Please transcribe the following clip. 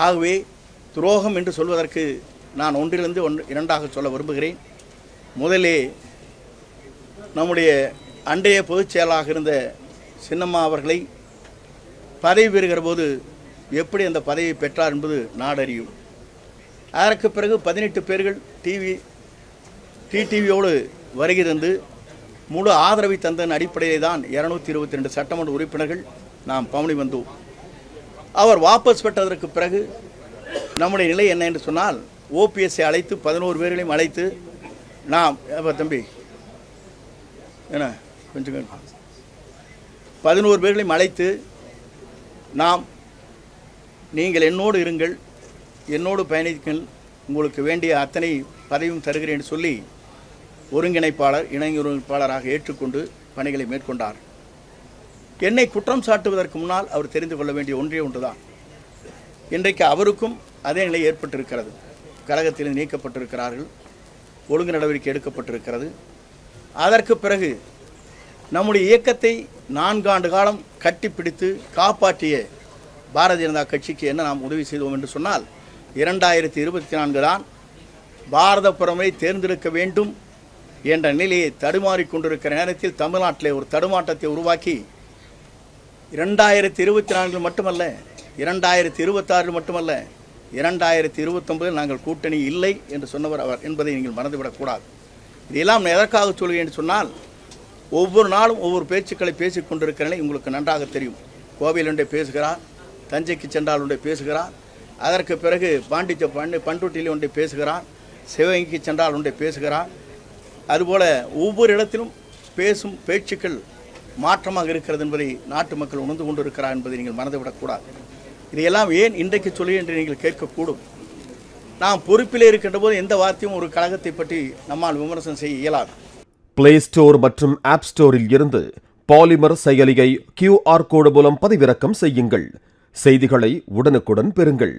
ஆகவே துரோகம் என்று சொல்வதற்கு நான் ஒன்றிலிருந்து இரண்டாக சொல்ல விரும்புகிறேன். முதலே நம்முடைய அன்றைய பொதுச் செயலாளராக இருந்த சின்னம்மா அவர்களை பதவி பெறுகிற போது எப்படி அந்த பதவியை பெற்றார் என்பது நாடறியும். அதற்கு பிறகு 18 பேர்கள் டிடிவியோடு வருகிறது முழு ஆதரவை தந்தன் அடிப்படையிலே தான் 222 சட்டமன்ற உறுப்பினர்கள் நாம் பவனி வந்தோம். அவர் வாபஸ் பெற்றதற்கு பிறகு நம்முடைய நிலை என்ன என்று சொன்னால், ஓபிஎஸ்ஐ அழைத்து 11 பேர்களையும் அழைத்து நாம் தம்பி என்ன கொஞ்சம் 11 பேர்களையும் அழைத்து நாம் நீங்கள் என்னோடு இருங்கள், என்னோடு பயணிங்கள், உங்களுக்கு வேண்டிய அத்தனை பதவியும் தருகிறேன் என்று சொல்லி ஒருங்கிணைப்பாளர் இணை ஒருங்கிணைப்பாளராக ஏற்றுக்கொண்டு பணிகளை மேற்கொண்டார். என்னை குற்றம் சாட்டுவதற்கு முன்னால் அவர் தெரிந்து கொள்ள வேண்டிய ஒன்றுதான், இன்றைக்கு அவருக்கும் அதே நிலை ஏற்பட்டிருக்கிறது. கழகத்தில் நீக்கப்பட்டிருக்கிறார்கள், ஒழுங்கு நடவடிக்கை எடுக்கப்பட்டிருக்கிறது. அதற்கு பிறகு நம்முடைய இயக்கத்தை 4 ஆண்டு காலம் கட்டிப்பிடித்து காப்பாற்றிய பாரதிய ஜனதா கட்சிக்கு என்ன நாம் உதவி செய்தோம் என்று சொன்னால், 2024 தான் பாரத பிரதமரை தேர்ந்தெடுக்க வேண்டும் என்ற நிலையை தடுமாறிக்கொண்டிருக்கிற நேரத்தில் தமிழ்நாட்டில் ஒரு தடுமாற்றத்தை உருவாக்கி 2024 மட்டுமல்ல, 2026 மட்டுமல்ல, 2029 நாங்கள் கூட்டணி இல்லை என்று சொன்னவர் அவர் என்பதை நீங்கள் மறந்துவிடக்கூடாது. இதையெல்லாம் எதற்காக சொல்கிறேன் என்று சொன்னால், ஒவ்வொரு நாளும் ஒவ்வொரு பேச்சுக்களை பேசிக் கொண்டிருக்கிறேன். உங்களுக்கு நன்றாக தெரியும். கோவையில் ஒன்றை பேசுகிறார், தஞ்சைக்கு சென்றால் ஒன்றை பேசுகிறார், அதற்கு பிறகு பண்ருட்டியில் ஒன்றை பேசுகிறார், சிவகங்கைக்கு சென்றால் ஒன்றை பேசுகிறார். அதுபோல் ஒவ்வொரு இடத்திலும் பேசும் பேச்சுக்கள் மாற்றமாக இருக்கிறது என்பதை நாட்டு மக்கள் உணர்ந்து கொண்டிருக்கிறார் என்பதை நீங்கள் மறந்துவிடக்கூடாது. இதையெல்லாம் ஏன் இன்றைக்கு சொல்லி என்று நீங்கள் கேட்கக்கூடும். நாம் பொறுப்பிலே இருக்கின்ற போது எந்த வார்த்தையும் ஒரு கழகத்தை பற்றி நம்மால் விமர்சனம் செய்ய இயலாது. பிளே ஸ்டோர் மற்றும் ஆப் ஸ்டோரில் இருந்து பாலிமர் செயலியை QR கோடு மூலம் பதிவிறக்கம் செய்யுங்கள். செய்திகளை உடனுக்குடன் பெறுங்கள்.